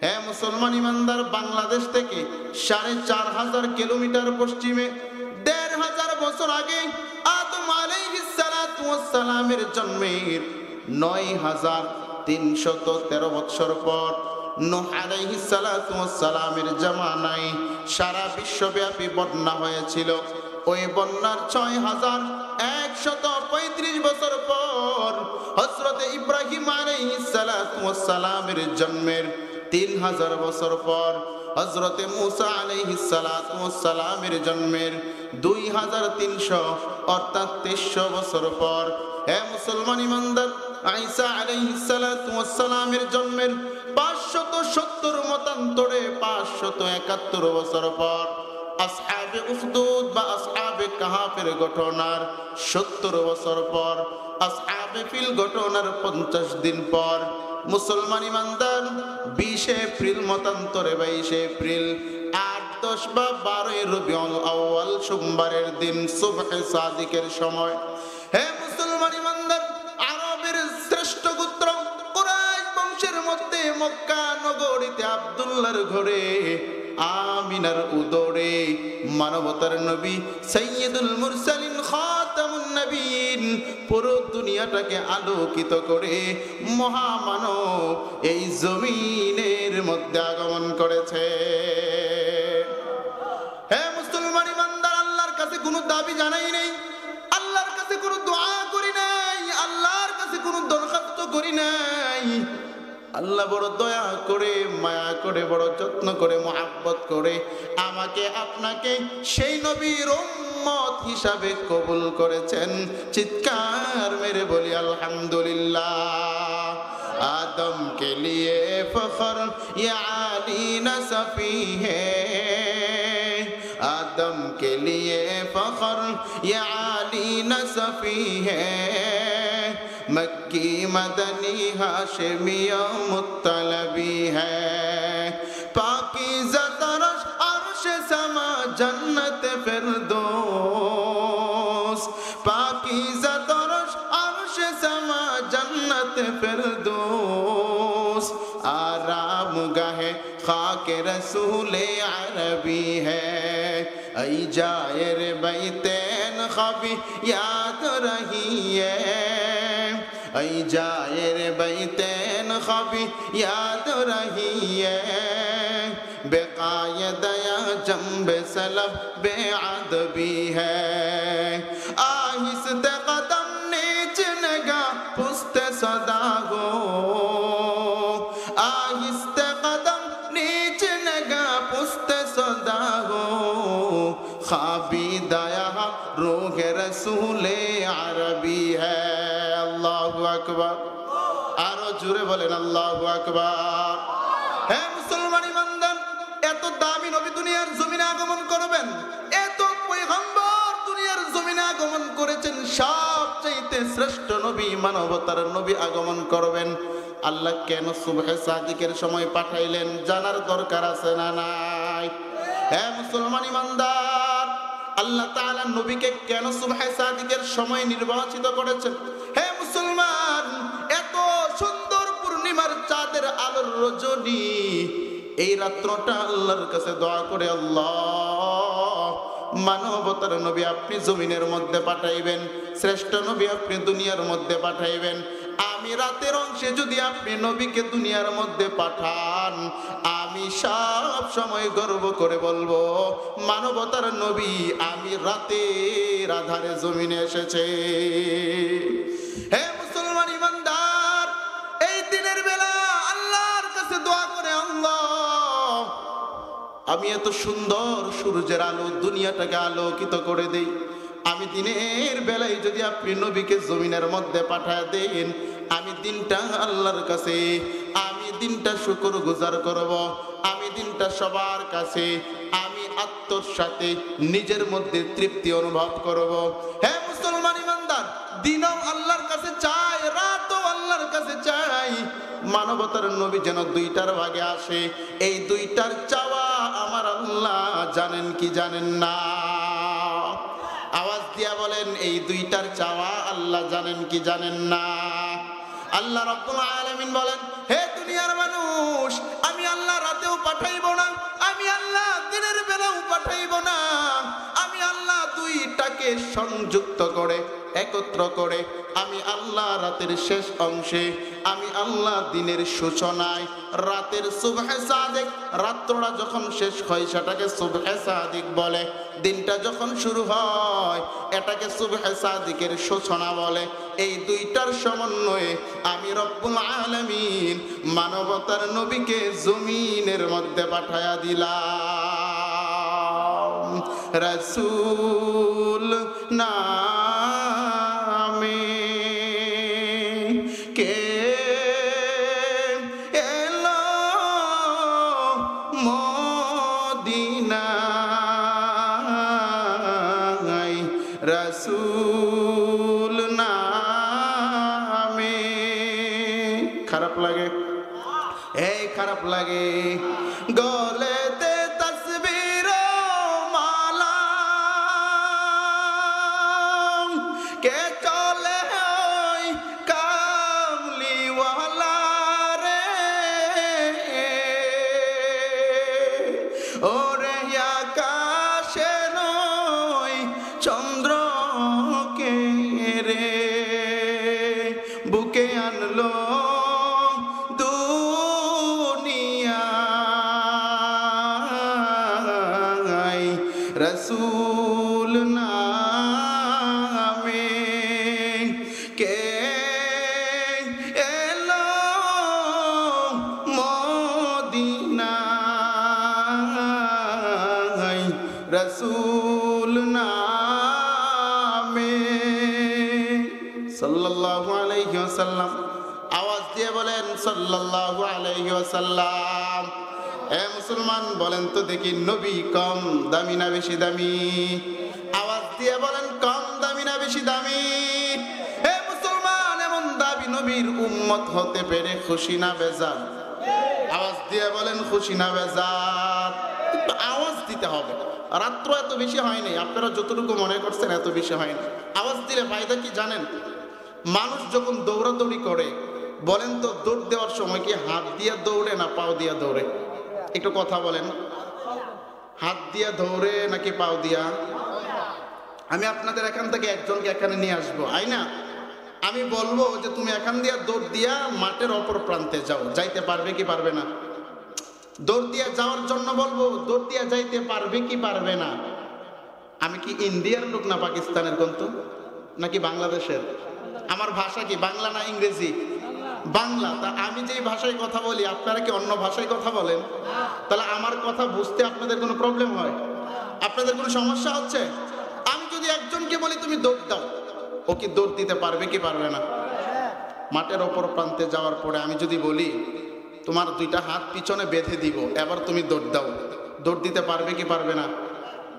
হ্যাঁ মুসলমান ইমানদার, বাংলাদেশ থেকে 4500 কিলোমিটার পশ্চিমে 1500 বছর আগে আদম আলাইহিস সালাতু ওয়াস সালামের জন্মের 9313 বছর পর নূহ আলাইহিস সালাতু ওয়াস সালামের জামানায় সারা বিশ্বব্যাপী বন্যা হয়েছিল। ওই বন্যার 6135 বছর পর হযরত ইব্রাহিম আলাইহিস সালাতু ওয়াস সালামের জন্মের 3000 বছর পর হযরত মুসা আলাইহিস সালাতু ওয়াস সালামের জন্মের 2300 অর্থাৎ 2300 বছর পর হে মুসলমান ইমানদার, ঈসা আলাইহিস সালাতু ওয়াস সালামের জন্মের 570 মতান্তরে 571 বছর পর আসহাবে উখদুদ বা আসহাবে কাহাফের ঘটনার 70 বছর পর আসহাবে ফিল ঘটনার 50 দিন পর মুসলমান ইমানদার 20 এপ্রিল মতান্তরে 22 এপ্রিল 8, 10 বা 12 রবিউল আউয়াল সোমবারের দিন সুবহে সাদিকের সময় হে মুসলমান ইমানদার, আরবের শ্রেষ্ঠ গোত্র কুরাইশ বংশের মধ্যে মক্কা নগরীতে আব্দুল্লাহর ঘরে আমিনার উদরে মানবতার নবী সাইয়্যিদুল মুরসালিন খাতামুন নবীন পুরো দুনিয়াটাকে আলোকিত করে মহামানব এই জমিনের মধ্যে আগমন করেছে। হে মুসলমান ইমানদার, আল্লাহর কাছে কোনো দাবি জানাই নেই, আল্লাহর কাছে কোনো দোয়া করি নাই, আল্লাহর কাছে কোনো দরখাস্ত করি নাই। আল্লাহ বড় দয়া করে, মায়া করে, বড় যত্ন করে, মহব্বত করে আমাকে আপনাকে সেই নবীর উম্মত হিসাবে কবুল করেছেন। চিৎকার মেরে বলি আলহামদুলিল্লাহ। आदम के लिए फख्र ये आली नसफी है, आदम के लिए फख्र ये आली नसफी है, मक्की मदनी हाशिमिया मुत्तलबी है, पाकीज़ा तरश अर्श समा जन्नत फिरदौस, पाकीज़ा तरश अर्श समा जन्नत फिरदौस, आराम गाहे खाके रसूले अरबी है, ऐ जायर बैतैन ख्वाबी याद रही है, ऐ जायर बैतैन ख्वाबी याद रही है, बेकायदया जंब सलब बेअदबी है, आहिस्ते कदम नीच नगा पुस्ते सदा गो, आहिस्ते कदम नीच नगा पुस्ते सदा गो, ख्वाबी दया रूह रसूले अरबी है। अल्लाहु अकबर, आरो जुरे बोलेन अल्लाहु अकबर। হে মুসলমান ইমানদার, এত দামি নবী দুনিয়ার জমিনে আগমন করবেন, এত পয়গম্বর দুনিয়ার জমিনে আগমন করেছেন, সবচেয়ে শ্রেষ্ঠ নবী মানবতার নবী আগমন করবেন। আল্লাহ কেন সুবহে সাদিকের সময় পাঠাইলেন জানার দরকার আছে না নাই? হে মুসলমান ইমানদার, আল্লাহ তাআলা নবীকে কেন সুবহে সাদিকের সময় নির্বাচিত করেছেন? হে মুসলমান, এত সুন্দর পূর্ণিমার চাঁদের আলোর রজনী, এই রাত্রটা আল্লাহর কাছে দোয়া করে, আল্লাহ মানবতার নবী আপনি জমিনের মধ্যে পাঠাইবেন, শ্রেষ্ঠ নবী আপনি দুনিয়ার মধ্যে পাঠাইবেন। আমি রাতের অংশে যদি আপনি নবীকে দুনিয়ার মধ্যে পাঠান, আমি সব সময় গর্ব করে বলবো মানবতার নবী আমি রাতের আধারে জমিনে এসেছে। হে মুসলমান ইমানদার, এই দিনের বেলা আল্লাহর কাছে দোয়া করে, আল্লাহ আমি এত সুন্দর সূর্যের আলো দুনিয়াটাকে আলোকিত করে দেই, আমি দিনের বেলায় যদি আপনি নবীকে জমিনের মধ্যে পাঠায় দেন, আমি দিনটা আল্লাহর কাছে, আমি দিনটা শুকরগুজার করব, আমি দিনটা সবার কাছে আমি আত্মর সাথে নিজের মধ্যে তৃপ্তি অনুভব করব। হে মুসলমান ইমানদার, দিনও আল্লাহর কাছে চাই, রাতও আল্লাহর কাছে চাই, মানবতার নবী যেন দুইটার ভাগে আসে। এই দুইটার চাওয়া আমার আল্লাহ জানেন কি জানেন না? আওয়াজ দিয়া বলেন, এই দুইটার চাওয়া আল্লাহ জানেন কি জানেন না? আল্লাহ রাব্বুল আলামিন বলেন, হে দুনিয়ার মানুষ, আমি আল্লাহ সংযুক্ত করে একত্র করে আমি আল্লাহ রাতের শেষ অংশে, আমি আল্লাহ দিনের সূচনায়, রাতের সুবহে সাদিক, রাত্রটা যখন শেষ হয় সেটাকে সুবহে সাদিক বলে। দিনটা যখন শুরু হয় এটাকে সুবহে সাদিকের সূচনা বলে। এই দুইটার সমন্বয়ে আমি রব্বুল আলামিন মানবতার নবীকে জমিনের মধ্যে পাঠায়া দিলাম রাসূল নামে। কে এলো মদিনায় রাসূল নামে। খারাপ লাগে? এই খারাপ লাগে? গলেতে তসবির মালা কে চলে ওই কামলিওয়ালা রে, ওরে আকাশে নই চন্দ্রকে রে বুকে আনলো রসুল নামে। কে এলো মদিনায় রসুল নামে সাল্লাল্লাহু আলাইহি ওয়াসাল্লাম। আওয়াজ দিয়ে বলেন সাল্লাল্লাহু আলাইহি ওয়াসাল্লাম। এ মুসলমান বলেন তো দেখি, নবী কম দামি না বেশি দামি? আওয়াজ দিয়ে বলেন, কম দামি না বেশি দামি? হে মুসলমান, এমন দাবি নবীর উম্মত হতে পেরে খুশি না বেজার? আওয়াজ দিয়ে বলেন, খুশি না বেজার? একটু আওয়াজ দিতে হবে। রাত্র এত বেশি হয়নি, আপনারা যতটুকু মনে করছেন এত বেশি হয়নি। আওয়াজ দিলে ফায়দা কি জানেন? মানুষ যখন দৌড়াদৌড়ি করে, বলেন তো দৌড় দেওয়ার সময় কি হাত দিয়ে দৌড়ে না পাও দিয়ে দৌড়ে? একটু কথা বলেন, হাত দিয়া দৌড়ে নাকি পাও দিয়া? আমি আপনাদের এখান থেকে একজনকে এখানে নিয়ে আসবো, আই না? আমি বলবো যে তুমি এখান দিয়া দৌড় দিয়া মাঠের অপর প্রান্তে যাও, যাইতে পারবে কি পারবে না? দৌড় দিয়া যাওয়ার জন্য বলবো, দৌড় দিয়া যাইতে পারবে কি পারবে না? আমি কি ইন্ডিয়ার লোক না পাকিস্তানের গন্ত নাকি বাংলাদেশের? আমার ভাষা কি বাংলা না ইংরেজি? বাংলা। তা আমি যেই ভাষায় কথা বলি আপনারা কি অন্য ভাষায় কথা বলেন? তাহলে আমার কথা বুঝতে আপনাদের কোনো প্রবলেম হয়? আপনাদের কোনো সমস্যা হচ্ছে? আমি যদি একজনকে বলি তুমি দৌড় দাও, ও কি দৌড় দিতে পারবে কি পারবে না? মাঠের অপর প্রান্তে যাওয়ার পরে আমি যদি বলি তোমার দুইটা হাত পিছনে বেঁধে দিব, এবার তুমি দৌড় দাও, দৌড় দিতে পারবে কি পারবে না?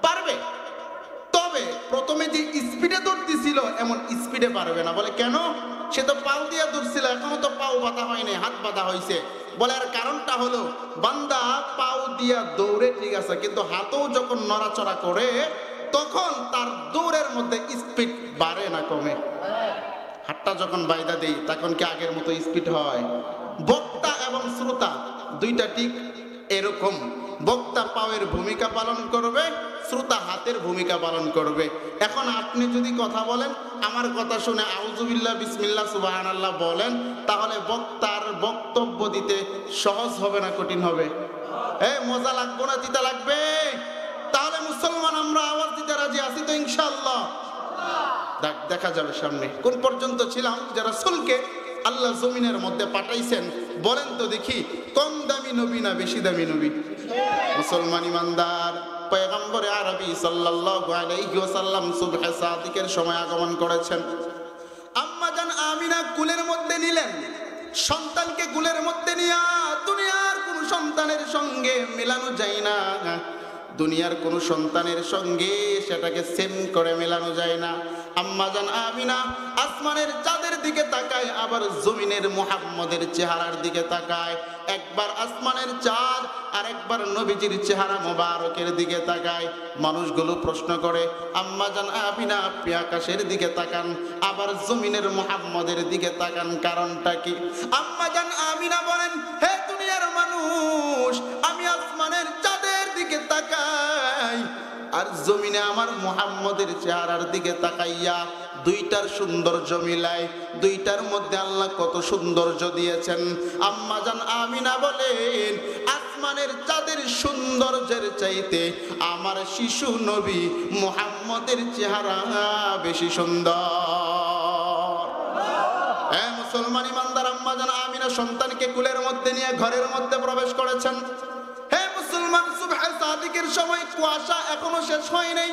পারবে। তবে প্রথমে যে স্পিডে দৌড় দিছিল এমন স্পিডে পারবে না। বলে কেন? সে তো পাও দিয়া দৌড়ছিল, এখনো তো পাও বাঁধা হয়নি, হাত বাঁধা হয়েছে। বলে আর কারণটা হলো, বান্দা পাও দিয়া দৌড়ে ঠিক আছে, কিন্তু হাতও যখন নড়াচড়া করে তখন তার দৌড়ের মধ্যে স্পিড বাড়ে না কমে? হাতটা যখন বাইদা দেই তখন কি আগের মতো স্পিড হয়? বক্তা এবং শ্রোতা দুইটা ঠিক এরকম। বক্তা পাওয়ের ভূমিকা পালন করবে, শ্রোতা হাতের ভূমিকা পালন করবে। এখন আপনি যদি কথা বলেন, আমার কথা শুনে আউযুবিল্লাহ বিসমিল্লাহ সুবহানাল্লাহ বলেন, তাহলে বক্তার বক্তব্য দিতে সহজ হবে না কঠিন হবে? মজা লাগবে না দিতে লাগবে? তাহলে মুসলমান আমরা আওয়াজ দিতে রাজি আছি তো ইনশাআল্লাহ? দেখা যাবে সামনে। কোন পর্যন্ত ছিলাম? যে রাসূলকে আল্লাহ জমিনের মধ্যে পাঠাইছেন, বলেন তো দেখি কম দামি নবী না বেশি দামি নবী? মুসলমান ইমানদার পয়গম্বরে আরবি সাল্লাল্লাহু আলাইহি ওয়াসাল্লাম সুবহে সাদিকের সময় আগমন করেছেন। আম্মা জান আমিনা কুলের মধ্যে নিলেন, সন্তানকে কুলের মধ্যে নিয়া দুনিয়ার কোন সন্তানের সঙ্গে মেলানো যায় না। দুনিয়ার কোন সন্তানের সঙ্গে সেটাকে সেম করে মেলানো যায় না। আম্মা জান আমিনা আসমানের চাঁদের দিকে তাকায়, আবার জমিনের মুহাম্মদের চেহারার দিকে তাকায়। একবার আসমানের চাঁদ আর একবার নবীজির চেহারা মোবারকের দিকে তাকায়। মানুষগুলো প্রশ্ন করে, আম্মা জান আমিনা আপনি আকাশের দিকে তাকান, আবার জমিনের মুহাম্মদের দিকে তাকান, কারণটা কি? আম্মা জান আমিনা বলেন, হে দুনিয়ার মানুষ, আমি আসমানের চাঁদের দিকে তাকাই আর জমিনে আমার মুহাম্মদের চেহারার দিকে তাকাইয়া দুইটার সৌন্দর্য মিলায়, দুইটার মধ্যে আল্লাহ কত সৌন্দর্য দিয়েছেন। আম্মা জান আমিনা বলেন, আসমানের চাঁদের সৌন্দর্যের চাইতে আমার শিশু নবী মুহাম্মদের চেহারা বেশি সুন্দর। হ্যাঁ মুসলমান ইমানদার, আম্মা জান আমিনা সন্তানকে কুলের মধ্যে নিয়ে ঘরের মধ্যে প্রবেশ করেছেন। হে মুসলমান, সুবহে সাদিকের সময় কুয়াশা এখনো শেষ হয় নাই।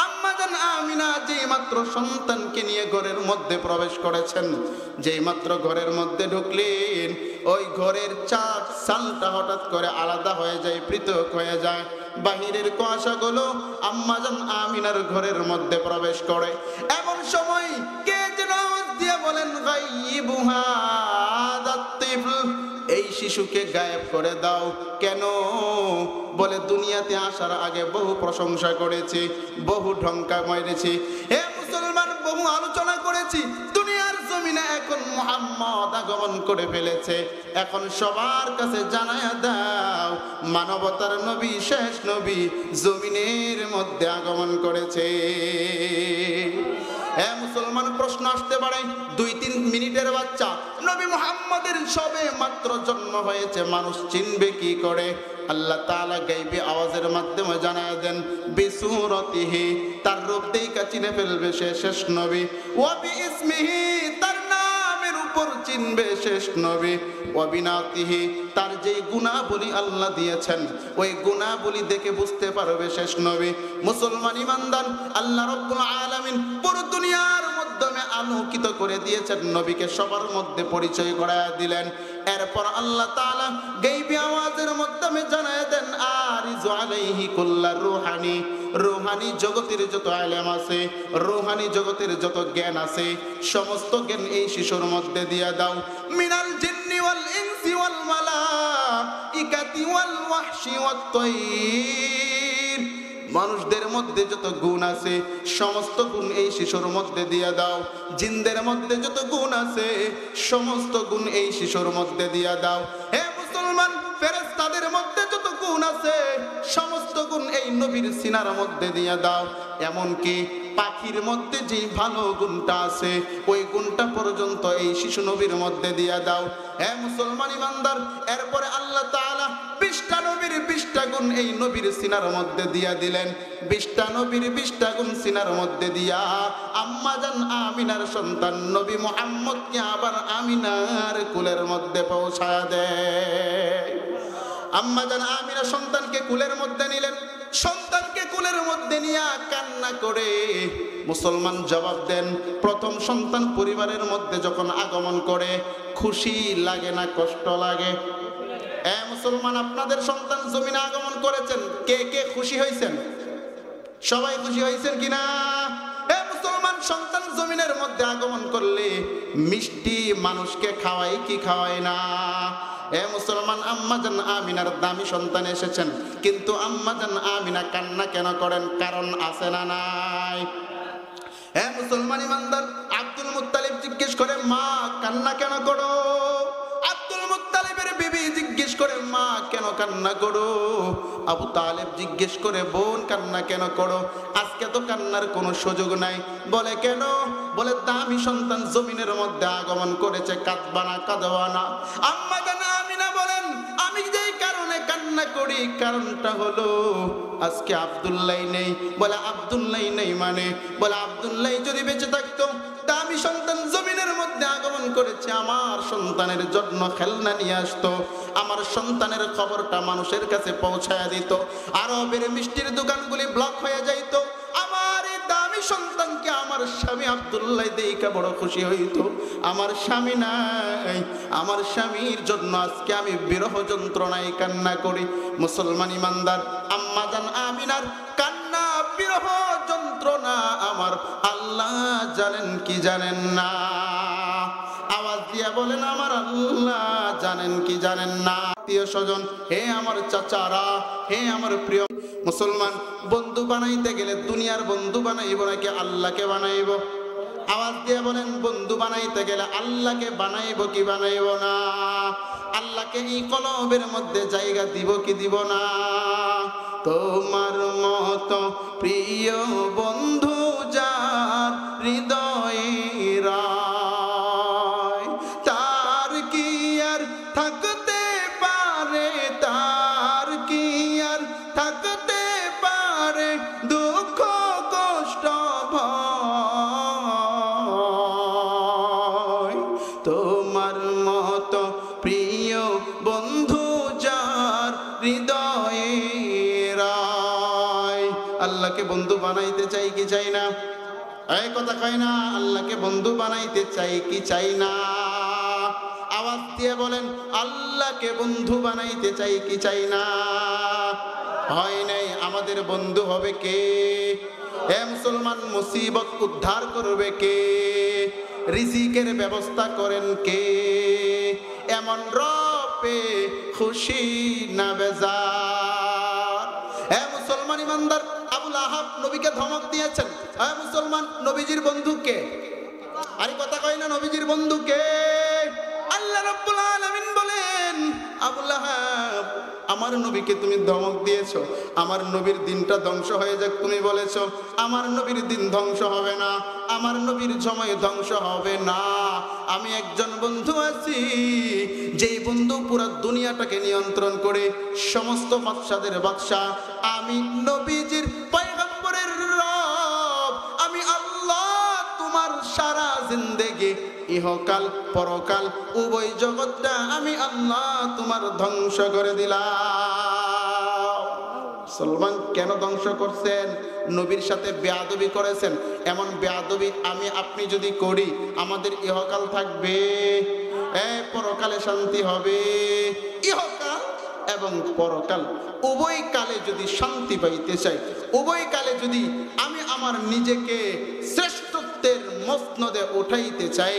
আম্মা জান আমিনা যেই মাত্র সন্তানকে নিয়ে ঘরের মধ্যে প্রবেশ করেছেন, যেই মাত্র ঘরের মধ্যে ঢুকলেন, ওই ঘরের চাঁদ সালটা হঠাৎ করে আলাদা হয়ে যায়, পৃথক হয়ে যায়। বাহিরের কুয়াশাগুলো আম্মা জান আমিনার ঘরের মধ্যে প্রবেশ করে। এমন সময় কে যেন আওয়াজ দিয়ে বলেন, গায়িবু হাদাত তিফল, এই শিশুকে গায়েব করে দাও। কেন? বলে দুনিয়াতে আসার আগে বহু প্রশংসা করেছি, বহু ঢঙ্কা মেরেছি, হে মুসলমান, বহু আলোচনা করেছি। দুনিয়ার জমিনে এখন মুহাম্মদ আগমন করে ফেলেছে, এখন সবার কাছে জানায়া দাও মানবতার নবী, শেষ নবী জমিনের মধ্যে আগমন করেছে। হ্যাঁ মুসলমান, প্রশ্ন আসতে পারে, 2-3 মিনিটের বাচ্চা নবী মুহাম্মদের সবে মাত্র জন্ম হয়েছে, মানুষ চিনবে কি করে? আল্লাহ তাআলা গায়বী আওয়াজের মাধ্যমে জানায় দেন, বিসুরতিহি, তার রূপ দেইকা চিনে ফেলবে সে শেষ নবী। ওয়া বিইসমিহি, তার নামের উপর চিনবে শেষ নবী। ওয়া বিনাতিহি, তার যেই গুণাবলী আল্লাহ দিয়েছেন ওই গুণাবলী দেখে বুঝতে পারবে শেষ নবী। মুসলমান ইমানদার, আল্লাহ রাব্বুল আলামিন পুরো দুনিয়ার মাধ্যমে আলোকিত করে দিয়েছেন, নবীকে সবার মধ্যে পরিচয় করায়া দিলেন। এরপর আল্লাহ তাআলা গায়বী আওয়াজের মাধ্যমে জানায় দেন, আরিজু আলাইহি কুল্লা রুহানি, রুহানি জগতের যত ইলম আছে, রুহানি জগতের যত জ্ঞান আছে, সমস্ত জ্ঞান এই শিশুর মধ্যে দিয়ে দাও। মিনাল জিন্নি ওয়াল ইনসি ওয়াল মালাইকাতি ওয়াল ওয়াহশি ওয়াত তায়র, মানুষদের মধ্যে যত গুণ আছে সমস্ত গুণ এই শিশুর মধ্যে দিয়ে দাও। জিনদের মধ্যে যত গুণ আছে সমস্ত গুণ এই শিশুর মধ্যে দিয়ে দাও। হে মুসলমান, ফেরেশতাদের মধ্যে যত গুণ আছে সমস্ত গুণ এই নবীর সিনার মধ্যে দিয়ে দাও। এমনকি পাখির মধ্যে যে ভালো গুণটা আছে ওই গুণটা পর্যন্ত এই শিশু নবীর মধ্যে দিয়ে দাও। হে মুসলমান ইমানদার, এরপরে আল্লাহ তাআলা 20টা নবীর 20টা গুণ এই নবীর সিনার মধ্যে দিয়া দিলেন। 20টা নবীর 20টা গুণ সিনার মধ্যে দিয়া আম্মা জান আমিনার সন্তান নবী মুহাম্মদকে আবার আমিনার কুলের মধ্যে পৌঁছায়া দেয়। আম্মা জান আমিনা সন্তানকে কুলের মধ্যে নিলেন, সন্তানকে কুলের মধ্যে নিয়ে কান্না করে মুসলমান জবাব দেন, প্রথম সন্তান পরিবারের মধ্যে যখন আগমন করে খুশি লাগে না কষ্ট লাগে? মুসলমান, আপনাদের সন্তান জমিনে আগমন করেছেন, কে কে খুশি হয়েছেন? সবাই খুশি হয়েছেন কিনা? মুসলমান, সন্তান জমিনের মধ্যে আগমন করলে মিষ্টি মানুষকে খাওয়াই কি খাওয়াই না? মুসলমান, আম্মা জান আমিনার দামি সন্তান এসেছেন, কিন্তু আম্মা জান আমিনা কান্না কেন করেন? কারণ আছে না নাই? মুসলমান ইমানদার, আব্দুল মুত্তালিব জিজ্ঞেস করে, মা কান্না কেন করো? আব্দুল মুত্তালিবের বিবি জিজ্ঞেস করে, মা কেন কান্না করো? আবু তালেব জিজ্ঞেস করে, বোন কান্না কেন করো? আজকে তো কান্নার কোনো সুযোগ নাই। বলে কেন? বলে দামি সন্তান জমিনের মধ্যে আগমন করেছে, কাঁদবা না, কাঁদবা না। আম্মা জান আমিনা বলেন, আমি যেই কারণে কান্না করি কারণটা হলো আজকে আব্দুল্লাহ নেই। বলে আব্দুল্লাহ নেই মানে? বলে আব্দুল্লাহ যদি বেঁচে থাকতো, দামি সন্তান জমিনের মধ্যে আগমন করেছে, আমার সন্তানের জন্য খেলনা নিয়ে আসতো, আমার সন্তানের খবরটা মানুষের কাছে পৌঁছায় দিত, আরবের মিষ্টির দোকানগুলি ব্লক হয়ে যাইতো, আমার এই দামি সন্তানকে আমার স্বামী আব্দুল্লাহ দেখে বড় খুশি হইতো। আমার স্বামী নাই, আমার স্বামীর জন্য আজকে আমি বিরহ যন্ত্রণায় কান্না করি। মুসলমান ইমানদার, আম্মা জান আমিনার কান্না, বিরহ যন্ত্রণা আমার আল্লাহ জানেন কি জানেন না? আওয়াজ দিয়া বলেন, আমার আল্লাহ জানেন কি জানেন না? আত্মীয় স্বজন, হে আমার চাচারা, হে আমার প্রিয় মুসলমান, বন্ধু বানাইতে গেলে দুনিয়ার বন্ধু বানাইব নাকি আল্লাহকে বানাইব? আওয়াজ দিয়ে বলেন, বন্ধু বানাইতে গেলে আল্লাহকে বানাইব কি বানাইব না? আল্লাহকে এই কলবের মধ্যে জায়গা দিব কি দিব না? তোমার মতো প্রিয় বন্ধু যার হৃদয়ে রায়, তার কি আর থাকতে পারে, তার কি আর থাকতে পারে দুঃখ কষ্ট ভয়। তোমার মতো প্রিয় বন্ধু যার হৃদয়ে রায়। আল্লাহকে বন্ধু বানাইতে চাই কি চাই না? এই কথা কয় না, আল্লাহকে বন্ধু বানাইতে চাই কি চাই না? আওয়াজ দিয়ে বলেন, আল্লাহকে বন্ধু বানাইতে চাই কি চাই না? হয় নাই, আমাদের বন্ধু হবে কে? হে মুসলমান, মুসিবত উদ্ধার করবে কে? রিজিকের ব্যবস্থা করেন কে? এমন রবে খুশি না বেজার। হে মুসলমান ইমানদার, আবুল আহাব নবীকে ধমক দিয়েছেন। হে মুসলমান, নবীজির বন্ধু কে? আরে কথা কয় না, নবীজির বন্ধু কে? আল্লাহ রাব্বুল আলামিন বলেন, আবুল আহাব, আমার নবীকে তুমি ধমক দিয়েছো, আমার নবীর দিনটা ধ্বংস হয়ে যাক তুমি বলেছো। আমার নবীর দিন ধ্বংস হবে না, আমার নবীর সময় ধ্বংস হবে না। আমি একজন বন্ধু আছি, যেই বন্ধু পুরো দুনিয়াটাকে নিয়ন্ত্রণ করে, সমস্ত বাদশাদের বাদশা। আমি নবীজির পয়গম্বরের রব, আমি আল্লাহ। তোমার সারা জিন্দেগি, ইহকাল পরকাল উভয় জগৎটা আমি আল্লাহ তোমার ধ্বংস করে দিলাম। মুসলমান কেন ধ্বংস করছেন? নবীর সাথে বেয়াদবি করেছেন। এমন বেয়াদবি আমি আপনি যদি করি, আমাদের ইহকাল থাকবে, পরকালে শান্তি হবে। ইহকাল এবং পরকাল উভয় কালে যদি শান্তি পাইতে চাই, উভয় কালে যদি আমি আমার নিজেকে শ্রেষ্ঠত্বের মসনদে উঠাইতে চাই,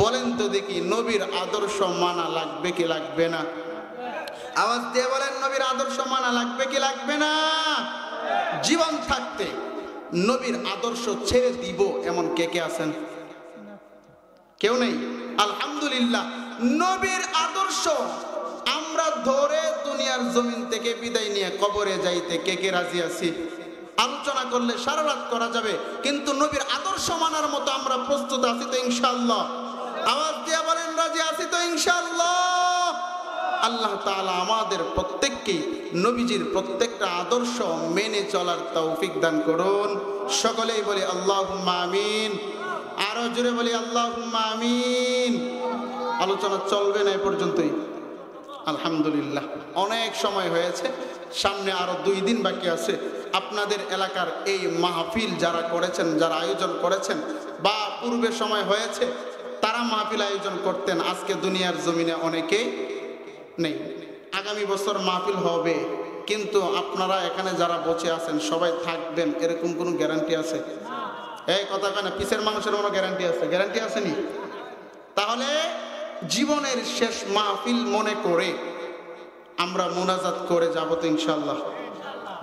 বলেন তো দেখি, নবীর আদর্শ মানা লাগবে কি লাগবে না? আওয়াজ দিয়ে বলেন, নবীর আদর্শ মানা লাগবে কি লাগবে না? জীবন থাকতে নবীর আদর্শ ছেড়ে দিব এমন কে কে আছেন? কেউ নেই। আলহামদুলিল্লাহ, নবীর আদর্শ আমরা ধরে দুনিয়ার জমিন থেকে বিদায় নিয়ে কবরে যাইতে কে কে রাজি আছি? আলোচনা করলে সারা রাত করা যাবে, কিন্তু নবীর আদর্শ মানার মতো আমরা প্রস্তুত আছি তো ইনশাআল্লাহ? আওয়াজ দিয়ে বলেন, রাজি আছি তো ইনশাআল্লাহ? আল্লাহ তাআলা আমাদের প্রত্যেককে নবীজির প্রত্যেকটা আদর্শ মেনে চলার তৌফিক দান করুন। সকলেই বলি আল্লাহুম্মা আমিন। আরো জোরে বলি আল্লাহুম্মা আমিন। আলোচনা চলবে না এ পর্যন্তই। আলহামদুলিল্লাহ, অনেক সময় হয়েছে, সামনে আরো 2 দিন বাকি আছে। আপনাদের এলাকার এই মাহফিল যারা করেছেন, যারা আয়োজন করেছেন, বা পূর্বে সময় হয়েছে তারা মাহফিল আয়োজন করতেন, আজকে দুনিয়ার জমিনে অনেকেই নেই। আগামী বছর মাহফিল হবে, কিন্তু আপনারা এখানে যারা বসে আছেন সবাই থাকবেন এরকম কোনো গ্যারান্টি আছে? এই কথা কেন, পিছের মানুষের কোনো গ্যারান্টি আছে? গ্যারান্টি আসেনি? তাহলে জীবনের শেষ মাহফিল মনে করে আমরা মুনাজাত করে যাব তো ইনশাআল্লাহ?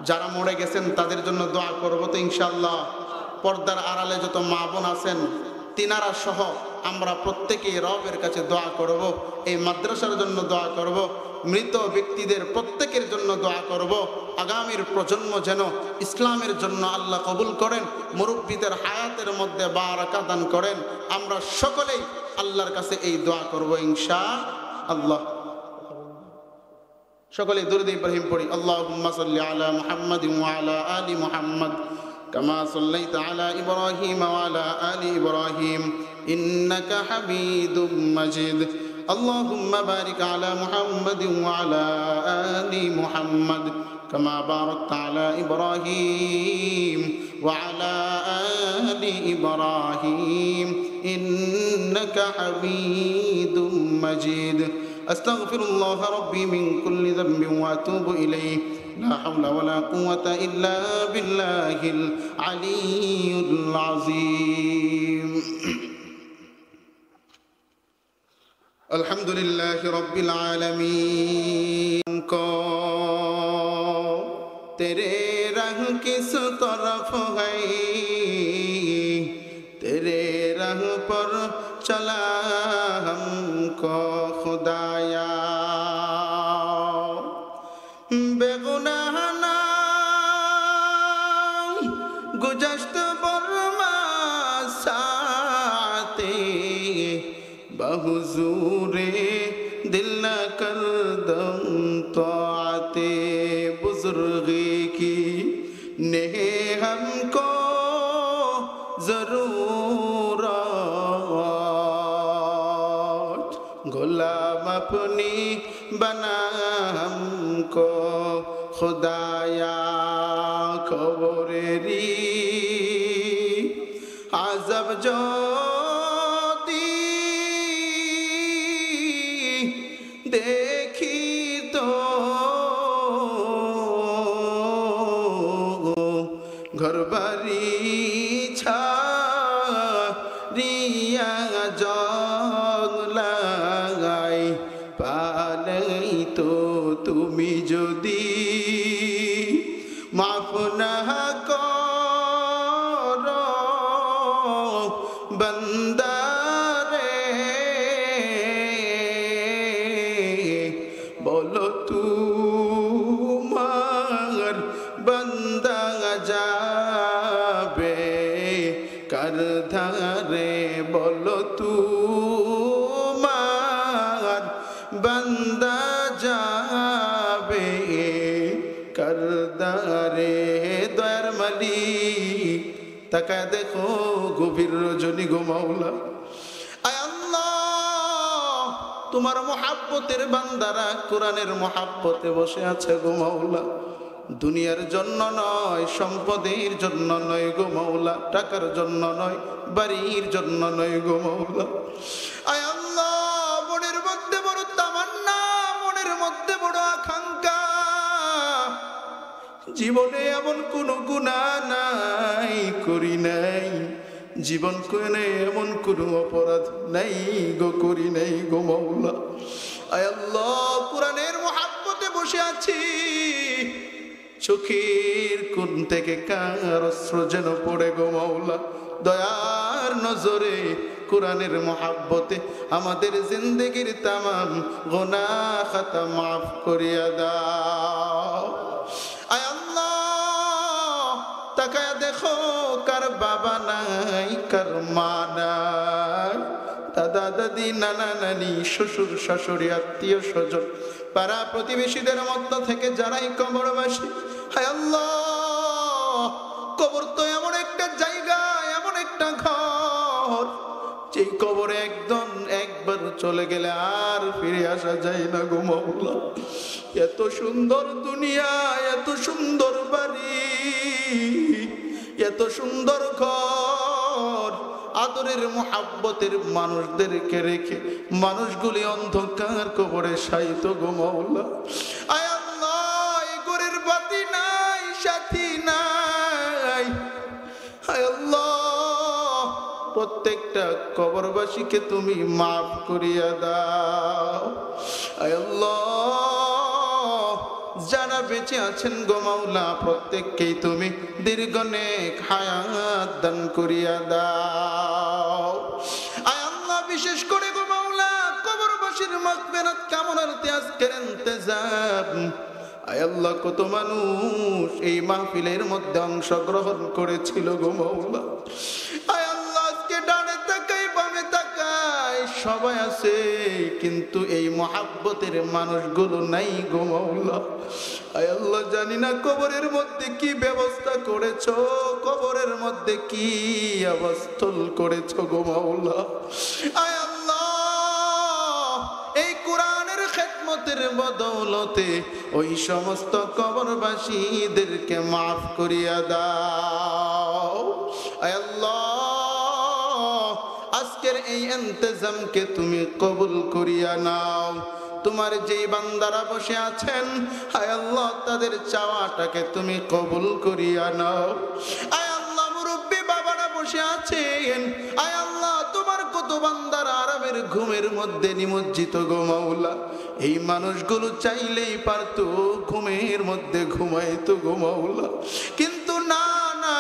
যারা মরে গেছেন তাদের জন্য দোয়া করবো তো ইনশাআল্লাহ? পর্দার আড়ালে যত মা বোন আছেন তিনারা সহ আমরা প্রত্যেকেই রবের কাছে দোয়া করব, এই মাদ্রাসার জন্য দোয়া করব, মৃত ব্যক্তিদের প্রত্যেকের জন্য দোয়া করব। আগামীর প্রজন্ম যেন ইসলামের জন্য আল্লাহ কবুল করেন, মুরব্বীদের হায়াতের মধ্যে বারাকা দান করেন। আমরা সকলেই আল্লাহর কাছে এই দোয়া করব ইনশাআল্লাহ। সকলেই দুরূদ ইব্রাহিম পড়ি। আল্লাহুম্মা সাল্লি আলা মুহাম্মাদিন ওয়া আলা আলি মুহাম্মাদ কামা সাল্লাইতা আলা ইব্রাহিম ওয়া আলা আলি ইব্রাহিম ইন্নাকা হামিদুম মাজিদ। اللهم بارك على محمد وعلى آل محمد كما باركت على إبراهيم وعلى آل إبراهيم إنك حميد مجيد. أستغفر الله ربي من كل ذنب وأتوب إليه. لا حول ولا قوة إلا بالله العلي العظيم. الحمد لله رب العالمين کو तेरे रंग किस तरफ है, तेरे रंग पर चला हमको खुदाया। बेगुनाह गुज़श्त बरमा साते बहुज़ूरे दिल न कर दम ताते बुजुर्गी की ने हमको ज़रूरत गुलाम अपनी बना हमको खुदाया खबरेरी आज़ब जो देखी तो घर बारी छारिया जग लागाई पालाई तो तुमी जदि माफ ना करो बंदा रे बोलो तुम्हार बंदा जाबे कर धारे बोलो तुम्हार बंदा जाबे कर दारे दयार मालिक ताकाय देखो गभीर रजनी गो मौला आय अल्लाह तुम्हार मोहब्बतेर बान्दारा कुरानेर मोहब्बते बसे आछे गो मौला दुनियार जन्य नय सम्पदेर जन्य नय गो मौला टाकार जन्य नय बाड़ीर जन्य नय गो मौला आय अल्लाह मनेर मध्य बड़ तामान्ना मनेर मध्य बड़ आकांक्षा जीवने एमन कोनो गुनाह नाई करी नाई जीवन कोने एमन कोनो अपराध नाई गो करी नाई गो मौला आय अल्लाह कुरानेर मोहब्बते बसे आछि चोखेर कोन थेके कार अस्त्र जेन पड़े गो मौला दयार नजरे कुरानेर मोहब्बते आमादेर जिंदगीर तमाम गुनाह खाता माफ करिया दाओ आय अल्लाह ताकाय देखो कार बाबा नाई कार मा नाई दादा दादी नाना नानी शशुर शाशुड़ी आत्मीय स्वजन पाड़ा प्रतिवेशीदेर मध्य थेके जाराई कबरबासी हाय अल्लाह कबर तो एमन एकटा जायगा एमन एकटा घर जे कबरे एकदम एकबार चले गेले आर फिरे आसा जाय ना गो मौला एत सुंदर दुनिया एत सुंदर बाड़ी एत सुंदर घर आदरेर मोहब्बतेर मानुषदेरके रेखे मानुषगुली अंधकार कबरे शायित गो मौला आय अल्लाह ए घरेर बाती नाई साथी नाई आय अल्लाह प्रत्येकटा कबरबासीके तुमी माफ करिया दाओ आय अल्लाह जारा बेचे आছেন गो मौला प्रत्येकকেই তুমি दीर्घ नेक हायात दान करिया दाओ आय अल्लाह विशेष करे गो मौला कबरবাসীর মাগফিরাত কামনার্থে আজকের ইন্তজাম आय अल्लाह কত মানুষ এই মাহফিলের মধ্যে অংশগ্রহণ করেছিল গো মৌলা आय अल्लाह আজকে ডানে তাকাই বামে তাকাই সবাই আছে কিন্তু এই মোহাব্বতের মানুষগুলো নাই গো মৌলা आय अल्लाह जानी ना कबरेर मध्य की व्यवस्था करेछो कबरेर मध्य की अवस्थल करेछो गो मौला आय अल्लाह এই কুরআনের খিদমতের বদৌলতে ওই সমস্ত কবরবাসীদেরকে maaf করিয়া দাও आय अल्लाह আজকের এই ইন্তজামকে তুমি কবুল করিয়া নাও तुम्हारे जे बान्दारा बसे आछेन आय अल्लाह तादेर चावाटाके तुमी कबुल करिया नाओ आय अल्लाह मुरब्बी बाबारा बसे आछेन आय अल्लाह तुम्हार कत बान्दारा आरामेर घुमेर मध्य निमज्जित गो मौला এই মানুষগুলো চাইলেই পারতো ঘুমের মধ্যে ঘুমাইতো গো মৌলা কিন্তু না না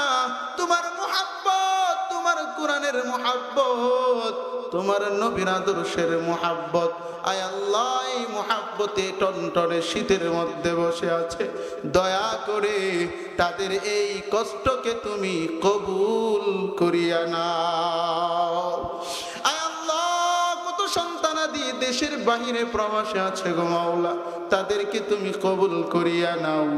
তোমার মুহাব্বত তোমার কুরআনের কোরআনের মুহাব্বত, তোমার নবীর আদর্শের মুহাব্বত। আয় আল্লাহ, এই মুহাব্বতে টনটনে শীতের মধ্যে বসে আছে, দয়া করে তাদের এই কষ্টকে তুমি কবুল করিয়া নাও। আয় আল্লাহ, কত সন্তানাদি দেশের বাহিরে প্রবাসে আছে গো মাওলা, তাদেরকে তুমি কবুল করিয়া নাও।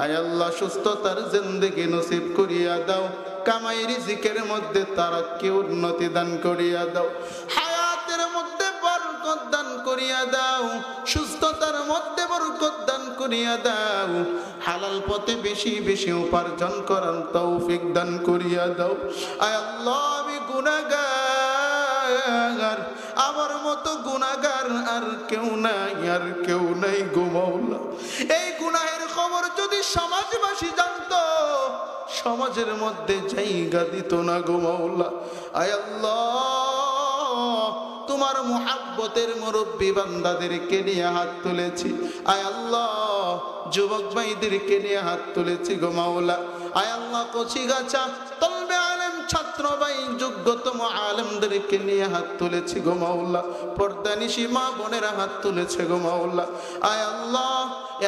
আয় আল্লাহ, সুস্থতার জিন্দেগি নসিব করিয়া দাও, কামাই রিজিকের মধ্যে তারাকে উন্নতি দান করিয়া দাও, হায়াতের মধ্যে বরকত দান করিয়া দাও, সুস্থতার মধ্যে বরকত দান করিয়া দাও, হালাল পথে বেশি বেশি উপার্জন করার তৌফিক দান করিয়া দাও। আয় আল্লাহ, আমি গুনাহগার, আমার মতো গুনাহগার আর কেউ নাই, আর কেউ নাই গো মাওলা। এই গুনাহের খবর যদি সমাজবাসী জানতো, সমাজের মধ্যে জায়গা দিত না গো মাওলা। আয় আল্লাহ, তোমার মুহাব্বতের মুরব্বী বান্দাদেরকে নিয়ে হাত তুলেছি। আয় আল্লাহ, যুবক ভাইদেরকে নিয়ে হাত তুলেছি গো মাওলা। আয় আল্লাহ, কচিগাছা তলবে আলেম ছাত্র ভাই যোগ্যতম আলেমদেরকে নিয়ে হাত তুলেছি গো মাওলা। পর্দানিশী মা বোনেরা হাত তুলেছে গো মাওলা। আয় আল্লাহ,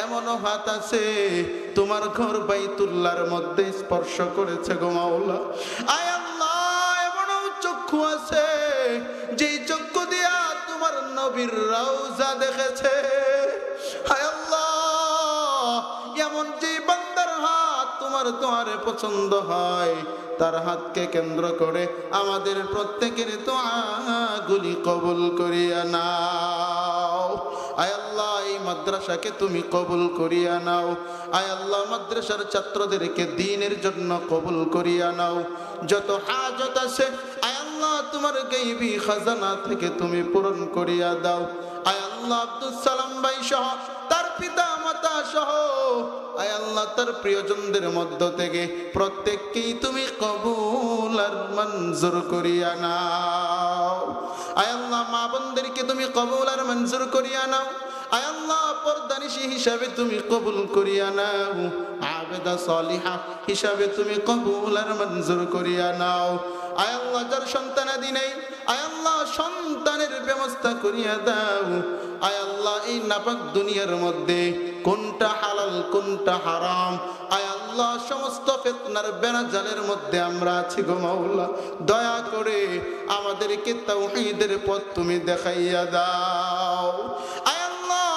এমনও হাত আছে তোমার ঘর বাইতুল্লাহর মধ্যে স্পর্শ করেছে গো মাওলা। আয় আল্লাহ, এমনও চক্ষু আছে যেই চক্ষু দিয়া তোমার নবীর রওজা দেখেছে। আয় আল্লাহ, এমন যে বান্দার হাত তোমার দোয়ারে পছন্দ হয়, তার হাতকে কেন্দ্র করে আমাদের প্রত্যেকের দোয়াগুলি কবুল করিয়া নাও। আয় আল্লাহ, এই মাদ্রাসাকে তুমি কবুল করিয়া নাও। আয় আল্লাহ, মাদ্রাসার ছাত্রদেরকে দ্বীনের জন্য কবুল করিয়া নাও। যত হাজত আছে আয় আল্লাহ, তোমার গায়বী খাজানা থেকে তুমি পূরণ করিয়া দাও। আয় আল্লাহ, আব্দুল সালাম ভাই সহ তার পিতা মাতা সহ আয় আল্লাহ, তার প্রিয়জনদের মধ্য থেকে প্রত্যেককেই তুমি কবুল আর মঞ্জুর করিয়া নাও। আয় আল্লাহ, মা বোনদেরকে তুমি কবুল আর মঞ্জুর করিয়া নাও। আয় আল্লাহ, পর্দানিশী হিসাবে তুমি কবুল করিয়া নাও, আবেদা সালিহা হিসাবে তুমি কবুল আর মঞ্জুর করিয়া নাও। আয় আল্লাহ, যার সন্তানাদি নেই, আয় আল্লাহ, সন্তানের ব্যবস্থা করিয়া দাও। আয় আল্লাহ, এই নাপাক দুনিয়ার মধ্যে কোনটা হালাল কোনটা হারাম, আয় আল্লাহ, সমস্ত ফিতনার বেনাজালের মধ্যে আমরা আছি গো মাওলা। দয়া করে আমাদেরকে তাওহীদের পথ তুমি দেখাইয়া দাও। আয় আল্লাহ,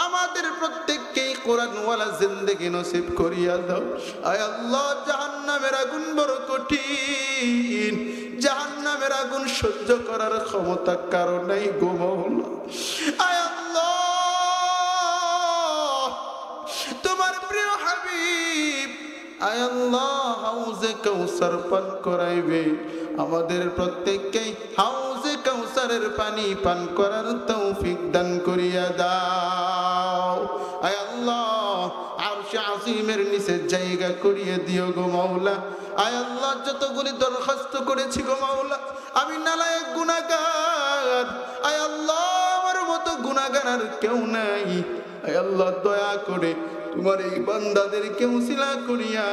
আমাদের প্রত্যেককেই কোরআনওয়ালা জিন্দেগি নসিব করিয়া দাও। আয় আল্লাহ, জাহান্নামের আগুন বড় কঠিন, জাহান্নামের আগুন সহ্য করার ক্ষমতা কারো নাই গো মাওলা। আয় আল্লাহ, তোমার প্রিয় হাবিব আয় আল্লাহ হাউজে কাউসার পান করাইবে, আমাদের প্রত্যেককেই হাউজে কাউসারের পানি পান করার তৌফিক দান করিয়া দাও। আয় আল্লাহ, আরশে আজিমের নিচে জায়গা করিয়ে দিও গো মাওলা। আয় আল্লাহ, যতগুলি দরখাস্ত করেছি গো মাওলা, আমি নালায়েক গুনাহগার। আয় আল্লাহ, আমার মতো গুনাহগার আর কেউ নাই। আয় আল্লাহ, দয়া করে তোমার এই বান্দাদেরকে উসিলা করিয়া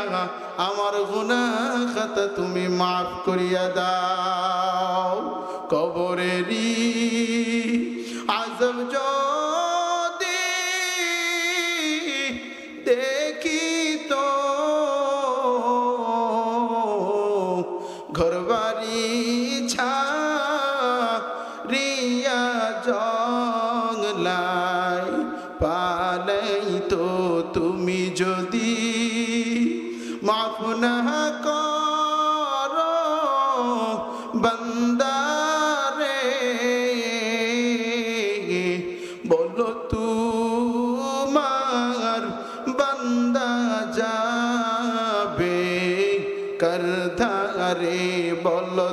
আমার গুনাহ খাতা তুমি মাফ করিয়া দাও। কবরেরই আযব যদি দেখি তো ঘরবাড়ি ছাড়িয়া জংলাই পালাই তো তুমি যদি মাফ না করো বান্দারে, বলো তোমার বান্দা যাবে করধারে, বলো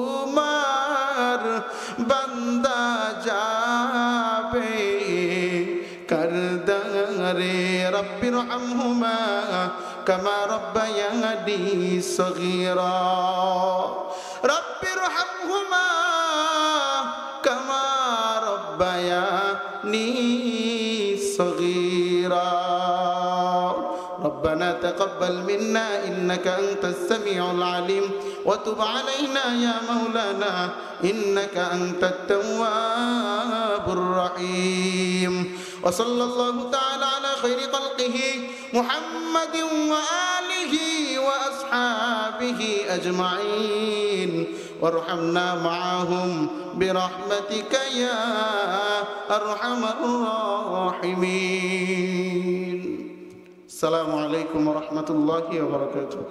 তোমার বান্দা যাবে করধারে। রব্বির রহমহুমা কামা রব্বায়ানি সগীরা, রব্বির রহমহুমা কামা রব্বায়ানি সগীরা। ربنا تقبل منا إنك أنت السميع العليم وتب علينا يا مولانا إنك أنت التواب الرحيم وصلى الله تعالى على خير خلقه محمد وآله وأصحابه أجمعين وارحمنا معهم برحمتك يا أرحم الراحمين السلام عليكم ورحمة الله وبركاته